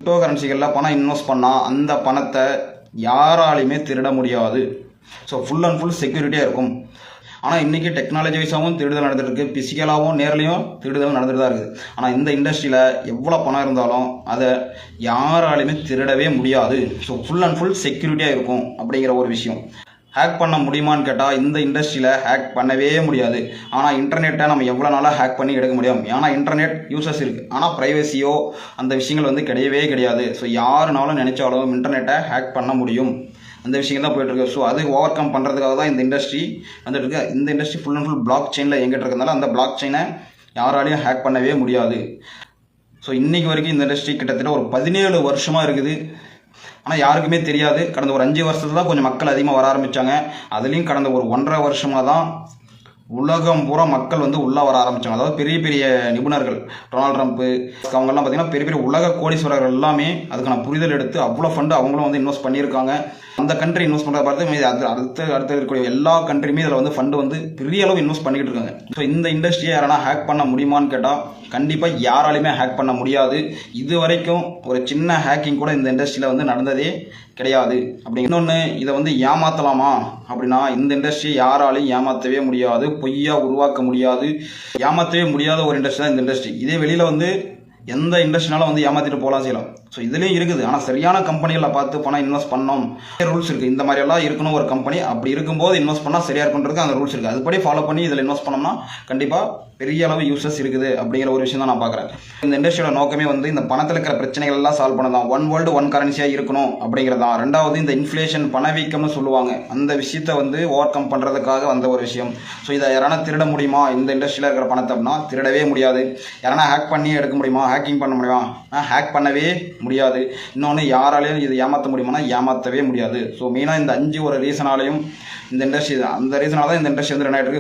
Crypto கரன்சிகளில் பணம் invest பண்ணால் அந்த பணத்தை யாராலையுமே திருட முடியாது. ஸோ ஃபுல் அண்ட் ஃபுல் செக்யூரிட்டியாக இருக்கும். ஆனால் இன்றைக்கி டெக்னாலஜி வைஸாகவும் திருடுதல் நடந்துட்டு இருக்குது, பிசிக்கலாகவும் நேர்லையும் திருடுதல் நடந்துட்டு தான் இருக்குது. ஆனால் இந்த இண்டஸ்ட்ரியில் எவ்வளோ பணம் இருந்தாலும் அதை யாராலையுமே திருடவே முடியாது. ஸோ ஃபுல் அண்ட் ஃபுல் செக்யூரிட்டியாக இருக்கும் அப்படிங்கிற ஒரு விஷயம். ஹேக் பண்ண முடியுமான்னு கேட்டால் இந்த இண்டஸ்ட்ரியில் ஹேக் பண்ணவே முடியாது. ஆனால் இன்டர்நெட்டை நம்ம எவ்வளோ நாளாக ஹேக் பண்ணி எடுக்க முடியும். ஏன்னா இன்டர்நெட் யூசர்ஸ் இருக்குது, ஆனால் ப்ரைவசியோ அந்த விஷயங்கள் வந்து கிடையவே கிடையாது. ஸோ யாருனாலும் நினச்சாலும் இன்டர்நெட்டை ஹேக் பண்ண முடியும். அந்த விஷயங்கள் தான் போயிட்டுருக்கு. ஸோ அது ஓவர் கம் பண்ணுறதுக்காக தான் இந்த இண்டஸ்ட்ரி வந்துட்டு இருக்கு. இந்த industry full and full block செயினில் இயங்கிட்டு இருக்கிறதுனால அந்த பிளாக் செயினை யாராலையும் ஹேக் பண்ணவே முடியாது. ஸோ இன்றைக்கி வரைக்கும் இந்த இண்டஸ்ட்ரி கிட்டத்தட்ட ஒரு 17 வருஷமாக இருக்குது. ஆனால் யாருக்குமே தெரியாது. கடந்த ஒரு 5 வருஷத்துல தான் கொஞ்சம் மக்கள் அதிகமாக வர ஆரம்பித்தாங்க. அதுலேயும் கடந்த ஒரு 1.5 வருஷமாக தான் உலகம் பூரா மக்கள் வந்து உள்ளே வர ஆரம்பித்தாங்க. அதாவது பெரிய பெரிய நிபுணர்கள், டொனால்ட் ட்ரம்ப்பு, அவங்கெல்லாம் பார்த்திங்கன்னா பெரிய பெரிய உலக கோடீஸ்வரர்கள் எல்லாமே அதுக்கான புரிதல் எடுத்து அவ்வளோ ஃபண்டு அவங்களும் வந்து இன்வெஸ்ட் பண்ணியிருக்காங்க. அந்த கண்ட்ரி இன்வெஸ்ட் பண்ணுறத பார்த்து அடுத்து இருக்கக்கூடிய எல்லா கண்ட்ரியுமே இதில் வந்து ஃபண்டு வந்து பெரிய அளவு இன்வெஸ்ட் பண்ணிக்கிட்டு இருக்காங்க. ஸோ இந்த இண்டஸ்ட்ரியை யாரானா ஹேக் பண்ண முடியுமான்னு கேட்டால் கண்டிப்பாக யாராலையுமே ஹேக் பண்ண முடியாது. இது வரைக்கும் ஒரு சின்ன ஹேக்கிங் கூட இந்த இண்டஸ்ட்ரியில் வந்து நடந்ததே கிடையாது. அப்படி இன்னொன்று, இதை வந்து ஏமாற்றலாமா அப்படின்னா இந்த இண்டஸ்ட்ரியை யாராலையும் ஏமாற்றவே முடியாது, பொய்யா உருவாக்க முடியாது, ஏமாற்றவே முடியாத ஒரு இண்டஸ்ட்ரி தான் இந்த இண்டஸ்ட்ரி. இதே வெளியில் வந்து எந்த இண்டஸ்ட்ரினாலும் வந்து ஏமாற்றிட்டு போகலாம் செய்யலாம். ஸோ இதுலேயும் இருக்குது. ஆனால் சரியான கம்பெனிகளை பார்த்து பணம் இன்வெஸ்ட் பண்ணோம், ரூல்ஸ் இருக்குது. இந்த மாதிரியெல்லாம் இருக்கணும் ஒரு கம்பெனி. அப்படி இருக்கும்போது இன்வெஸ்ட் பண்ணால் சரியாக இருக்குன்றது அந்த ரூல்ஸ் இருக்குது. அதுபடி ஃபாலோ பண்ணி இதில் இன்வெஸ்ட் பண்ணோம்னா கண்டிப்பாக பெரிய அளவு யூசஸ் இருக்குது அப்படிங்கிற ஒரு விஷயம் தான் நான் பார்க்குறேன். இந்த இண்டஸ்ட்ரியோட நோக்கமே வந்து இந்த பணத்தில் இருக்கிற பிரச்சனைகள் எல்லாம் சால்வ் பண்ணதான். ஒன் வேர்ல்டு ஒன் கரன்சியாக இருக்கணும் அப்படிங்கிறதான். ரெண்டாவது, இந்த இன்ஃப்ளேஷன் பணவீக்கம்னு சொல்லுவாங்க, அந்த விஷயத்தை வந்து ஓவர் கம் பண்ணுறதுக்காக வந்த ஒரு விஷயம். ஸோ இதை யாரானா திருட முடியுமா இந்த இண்டஸ்ட்ரியில் இருக்கிற பணத்தை அப்படின்னா திருடவே முடியாது. யாரானா ஹேக் பண்ணி எடுக்க முடியுமா, ஹேக்கிங் பண்ண முடியுமா, ஹேக் பண்ணவே முடியாது. இன்னொன்று, யாராலையும் இது ஏமாற்ற முடியுமானா ஏமாற்றவே முடியாது. ஸோ மெயினாக இந்த 5 ஒரு ரீசனாலையும் இந்த இண்டஸ்ட்ரி, அந்த ரீசனால தான் இந்த இண்டஸ்ட்ரி வந்து ரன் ஆகிட்டு இருக்கு.